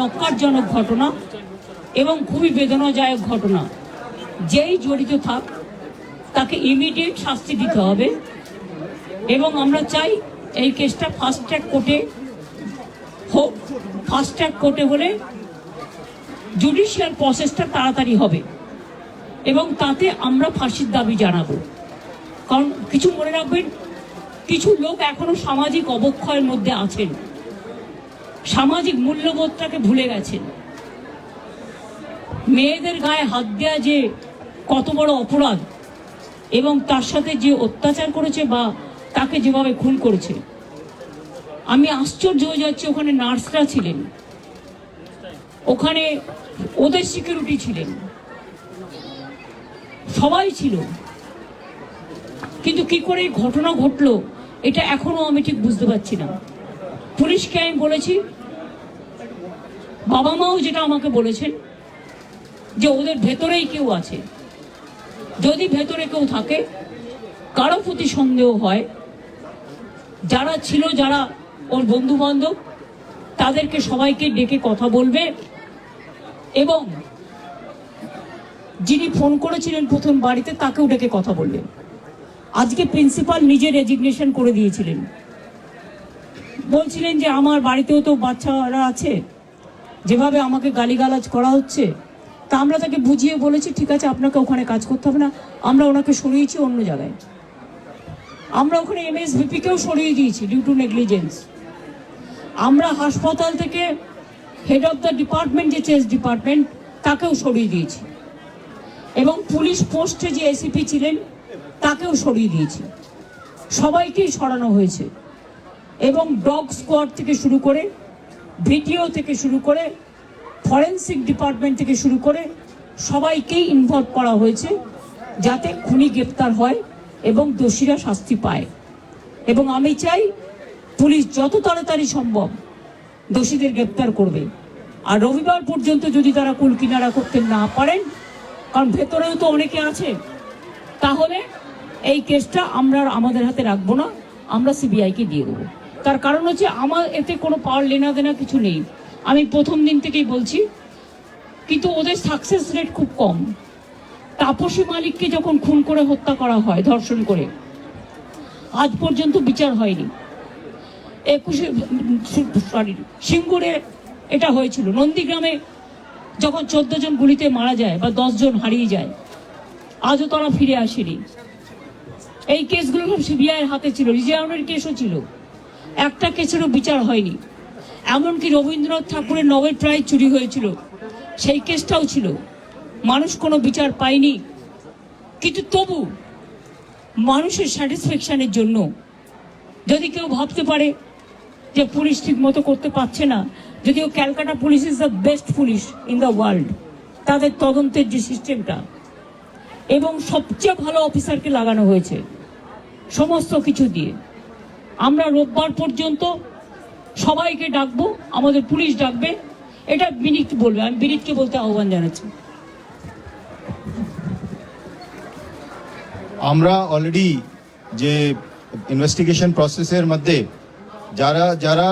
নক্কারজনক ঘটনা এবং খুবই বেদনাদায়ক ঘটনা। যেই জড়িত থাক তাকে ইমিডিয়েট শাস্তি দিতে হবে এবং আমরা চাই এই কেসটা ফাস্ট ট্র্যাক কোর্টে হোক। ফাস্ট ট্র্যাক কোর্টে হলে জুডিশিয়াল প্রসেসটা তাড়াতাড়ি হবে এবং তাতে আমরা ফাঁসির দাবি জানাবো। কারণ কিছু মনে রাখবেন, কিছু লোক এখনো সামাজিক অবক্ষয়ের মধ্যে আছেন, সামাজিক মূল্যবোধটাকে ভুলে গেছেন। মেয়েদের গায়ে হাত দেওয়া যে কত বড় অপরাধ এবং তার সাথে যে অত্যাচার করেছে বা তাকে যেভাবে খুন করেছে, আমি আশ্চর্য হয়ে যাচ্ছি। ওখানে নার্সরা ছিলেন, ওখানে ওদের সিকিউরিটি ছিলেন, সবাই ছিল, কিন্তু কি করে ঘটনা ঘটলো এটা এখনো আমি ঠিক বুঝতে পারছি না। পুলিশকে আমি বলেছি, বাবা মাও যেটা আমাকে বলেছেন যে ওদের ভেতরেই কেউ আছে। যদি ভেতরে কেউ থাকে, কারো প্রতি সন্দেহ হয়, যারা ছিল, যারা ওর বন্ধু বান্ধব, তাদেরকে সবাইকে ডেকে কথা বলবে এবং যিনি ফোন করেছিলেন প্রথম বাড়িতে তাকেও ডেকে কথা বলবে। আজকে প্রিন্সিপাল নিজে রেজিগনেশন করে দিয়েছিলেন, বলছিলেন যে আমার বাড়িতেও তো বাচ্চারা আছে, যেভাবে আমাকে গালিগালাজ করা হচ্ছে। তা আমরা তাকে বুঝিয়ে বলেছি, ঠিক আছে আপনাকে ওখানে কাজ করতে হবে না, আমরা ওনাকে সরিয়েছি অন্য জায়গায়। আমরা ওখানে MSVP-কেও সরিয়ে দিয়েছি ডিউ টু নেগলিজেন্স। আমরা হাসপাতাল থেকে হেড অফ দ্য ডিপার্টমেন্ট, যে চেস ডিপার্টমেন্ট, তাকেও সরিয়ে দিয়েছি এবং পুলিশ পোস্টে যে ACP ছিলেন তাকেও সরিয়ে দিয়েছি। সবাইকেই সরানো হয়েছে এবং ডগ স্কোয়াড থেকে শুরু করে, ভিডিও থেকে শুরু করে, ফরেন্সিক ডিপার্টমেন্ট থেকে শুরু করে সবাইকেই ইনভলভ করা হয়েছে যাতে খুনি গ্রেপ্তার হয় এবং দোষীরা শাস্তি পায়। এবং আমি চাই পুলিশ যত তাড়াতাড়ি সম্ভব দোষীদের গ্রেপ্তার করবে। আর রবিবার পর্যন্ত যদি তারা কুল কিনারা করতে না পারেন, কারণ ভেতরেও তো অনেকে আছে, তাহলে এই কেসটা আমরা আমাদের হাতে রাখবো না, আমরা CBI-কে দিয়ে দেবো। তার কারণ হচ্ছে আমার এতে কোনো পাওয়ার লেনা দেনা কিছু নেই, আমি প্রথম দিন থেকেই বলছি। কিন্তু ওদের সাকসেস রেট খুব কম। তাপসী মালিককে যখন খুন করে হত্যা করা হয়, ধর্ষণ করে, আজ পর্যন্ত বিচার হয়নি। সিঙ্গুরে এটা হয়েছিল, নন্দীগ্রামে যখন 14 জন গুলিতে মারা যায় বা 10 জন হারিয়ে যায়, আজও তারা ফিরে আসেনি। এই কেসগুলো সব CBI-এর হাতে ছিল, রিজার্ভের কেসও ছিল, একটা কেসেরও বিচার হয়নি। এমনকি রবীন্দ্রনাথ ঠাকুরের নোবেল প্রাইজ চুরি হয়েছিল, সেই কেসটাও ছিল, মানুষ কোনো বিচার পায়নি। কিন্তু তবু মানুষের স্যাটিসফ্যাকশনের জন্য যদি কেউ ভাবতে পারে যে পুলিশ ঠিক মতো করতে পারছে না, যদিও Calcutta police is the best police in the world, তাদের তদন্তের যে সিস্টেমটা এবং সবচেয়ে ভালো অফিসারকে লাগানো হয়েছে সমস্ত কিছু দিয়ে। আমরা রোববার পর্যন্ত সবাইকে ডাকবো, আমাদের পুলিশ ডাকবে, এটা বিনীত বলবে, আমি বিনীতকে বলতে আহ্বান জানাচ্ছি। আমরা অলরেডি যে ইনভেস্টিগেশন প্রসেসের মধ্যে যারা যারা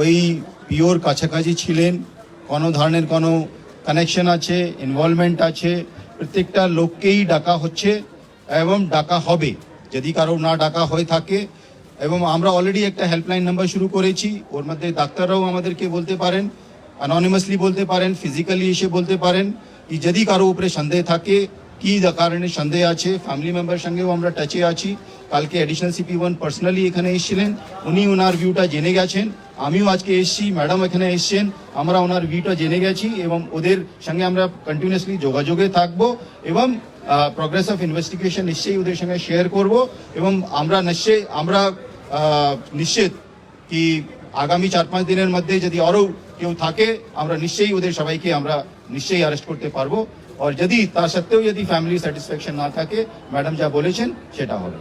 ওই পিওর কাছাকাছি ছিলেন, কোনো ধরনের কোনো কানেকশন আছে, ইনভলভমেন্ট আছে, প্রত্যেকটা লোককেই ডাকা হচ্ছে এবং ডাকা হবে যদি কারো না ডাকা হয়ে থাকে। এবং আমরা অলরেডি একটা হেল্পলাইন নাম্বার শুরু করেছি, ওর মধ্যে ডাক্তাররাও আমাদেরকে বলতে পারেন, অ্যানোনিমাসলি বলতে পারেন, ফিজিক্যালি এসে বলতে পারেন কি যদি কারো উপরে সন্দেহ থাকে, কি কারণে সন্দেহ আছে। ফ্যামিলি মেম্বার সঙ্গেও আমরা টাচে আছি। কালকে অ্যাডিশনাল CP1 পার্সোনালি এখানে এসেছিলেন, উনি ওনার ভিউটা জেনে গেছেন। আমিও আজকে এসেছি, ম্যাডাম এখানে এসছেন, আমরা ওনার ভিউটা জেনে গেছি এবং ওদের সঙ্গে আমরা কন্টিনিউয়াসলি যোগাযোগে থাকবো এবং প্রোগ্রেস অফ ইনভেস্টিগেশন নিশ্চয়ই ওদের সঙ্গে শেয়ার করব। এবং আমরা নিশ্চিত কি আগামী 4-5 দিনের মধ্যে যদি আরও কেউ থাকে, আমরা নিশ্চয়ই ওদের সবাইকে আমরা নিশ্চয়ই অ্যারেস্ট করতে পারবো। আর যদি তা সত্ত্বেও যদি ফ্যামিলি স্যাটিসফ্যাকশন না থাকে, ম্যাডাম যা বলেছেন সেটা হবে।